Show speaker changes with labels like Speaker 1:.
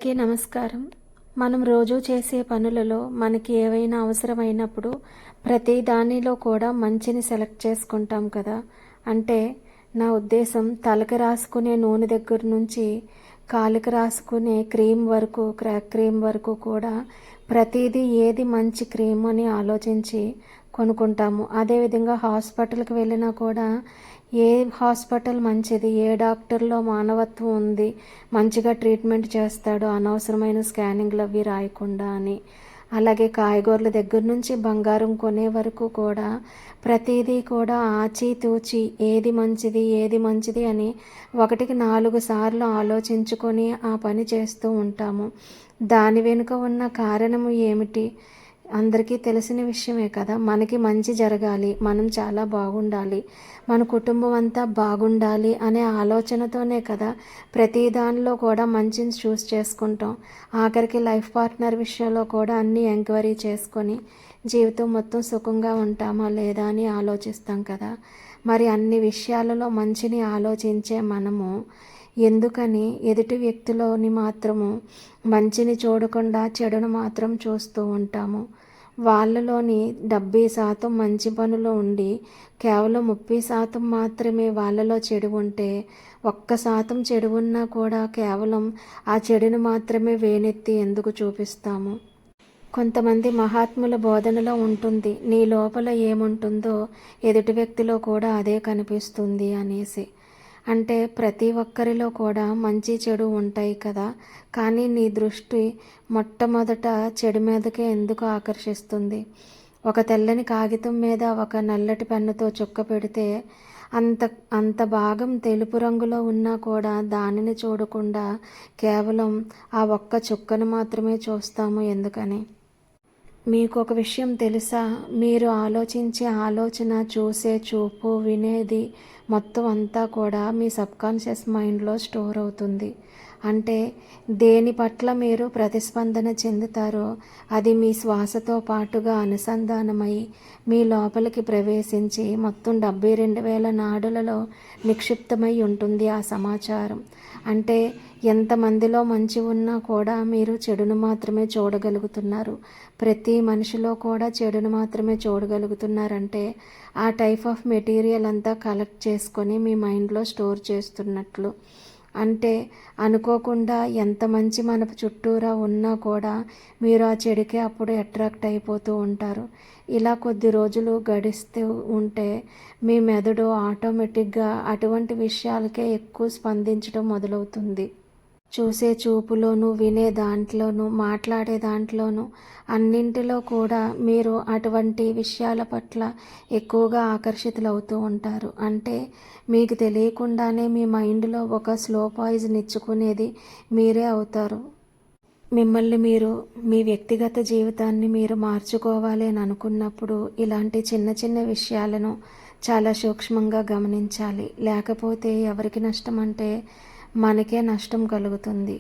Speaker 1: అందరికీ నమస్కారం. మనం రోజూ చేసే పనులలో మనకి ఏవైనా అవసరమైనప్పుడు ప్రతి దానిలో కూడా మంచిని సెలెక్ట్ చేసుకుంటాం కదా. అంటే నా ఉద్దేశం తలకి రాసుకునే నూనె దగ్గర నుంచి కాలికి రాసుకునే క్రీమ్ వరకు, క్రాక్ క్రీమ్ వరకు కూడా ప్రతిదీ ఏది మంచి క్రీమ్ అని ఆలోచించి కొనుక్కుంటాము. అదేవిధంగా హాస్పిటల్కి వెళ్ళినా కూడా ఏ హాస్పిటల్ మంచిది, ఏ డాక్టర్లో మానవత్వం ఉంది, మంచిగా ట్రీట్మెంట్ చేస్తాడు, అనవసరమైన స్కానింగ్లు అవి రాయకుండా అని. అలాగే కాయగూరల దగ్గర నుంచి బంగారం కొనే వరకు కూడా ప్రతిదీ కూడా ఆచితూచి ఏది మంచిది ఏది మంచిది అని 1-4 సార్లు ఆలోచించుకొని ఆ పని చేస్తూ ఉంటాము. దాని వెనుక ఉన్న కారణము ఏమిటి? అందరికీ తెలిసిన విషయమే కదా. మనకి మంచి జరగాలి, మనం చాలా బాగుండాలి, మన కుటుంబం అంతా బాగుండాలి అనే ఆలోచనతోనే కదా ప్రతి దానిలో కూడా మంచిని చూస్ చేసుకుంటాం. ఆఖరికి లైఫ్ పార్ట్నర్ విషయంలో కూడా అన్నీ ఎంక్వైరీ చేసుకొని జీవితం మొత్తం సుఖంగా ఉంటామా లేదా అని ఆలోచిస్తాం కదా. మరి అన్ని విషయాలలో మంచిని ఆలోచించే మనము ఎందుకని ఎదుటి వ్యక్తిలోని మాత్రము మంచిని చూడకుండా చెడును మాత్రం చూస్తూ ఉంటాము? వాళ్ళలోని 70% మంచి పనులు ఉండి కేవలం 30% మాత్రమే వాళ్ళలో చెడు ఉంటే 1% చెడు ఉన్నా కూడా కేవలం ఆ చెడును మాత్రమే వేనెత్తి ఎందుకు చూపిస్తాము? కొంతమంది మహాత్ముల బోధనలో ఉంటుంది, నీ లోపల ఏముంటుందో ఎదుటి వ్యక్తిలో కూడా అదే కనిపిస్తుంది అనేసి. అంటే ప్రతి ఒక్కరిలో కూడా మంచి చెడు ఉంటాయి కదా. కానీ నీ దృష్టి మొట్టమొదట చెడు మీదకే ఎందుకు ఆకర్షిస్తుంది? ఒక తెల్లని కాగితం మీద ఒక నల్లటి పెన్నుతో చుక్క పెడితే అంత అంత భాగం తెలుపు రంగులో ఉన్నా కూడా దానిని చూడకుండా కేవలం ఆ ఒక్క చుక్కను మాత్రమే చూస్తాము ఎందుకని? మీకు ఒక విషయం తెలుసా? మీరు ఆలోచించే ఆలోచన, చూసే చూపు, వినేది మొత్తం అంతా కూడా మీ సబ్కాన్షియస్ మైండ్లో స్టోర్ అవుతుంది. అంటే దేని పట్ల మీరు ప్రతిస్పందన చెందుతారో అది మీ శ్వాసతో పాటుగా అనుసంధానమై మీ లోపలికి ప్రవేశించి మొత్తం 72,000 నాడులలో నిక్షిప్తమై ఉంటుంది ఆ సమాచారం. అంటే ఎంతమందిలో మంచి ఉన్నా కూడా మీరు చెడును మాత్రమే చూడగలుగుతున్నారు. ప్రతి మనిషిలో కూడా చెడును మాత్రమే చూడగలుగుతున్నారంటే ఆ టైప్ ఆఫ్ మెటీరియల్ అంతా కలెక్ట్ చేసుకొని మీ మైండ్లో స్టోర్ చేస్తున్నట్లు. అంటే అనుకోకుండా ఎంత మంచి మన చుట్టూరా ఉన్నా కూడా మీరు ఆ చెడుకే అప్పుడు అట్రాక్ట్ అయిపోతూ ఉంటారు. ఇలా కొద్ది రోజులు గడిస్తూ ఉంటే మీ మెదడు ఆటోమేటిక్గా అటువంటి విషయాలకే ఎక్కువ స్పందించడం మొదలవుతుంది. చూసే చూపులోను, వినే దాంట్లోనూ, మాట్లాడే దాంట్లోనూ అన్నింటిలో కూడా మీరు అటువంటి విషయాల పట్ల ఎక్కువగా ఆకర్షితులవుతూ ఉంటారు. అంటే మీకు తెలియకుండానే మీ మైండ్లో ఒక స్లో పాయిజన్ ఇచ్చుకునేది మీరే అవుతారు. మిమ్మల్ని మీరు, మీ వ్యక్తిగత జీవితాన్ని మీరు మార్చుకోవాలి అని అనుకున్నప్పుడు ఇలాంటి చిన్న చిన్న విషయాలను చాలా సూక్ష్మంగా గమనించాలి. లేకపోతే ఎవరికి నష్టం అంటే మనకే నష్టం కలుగుతుంది.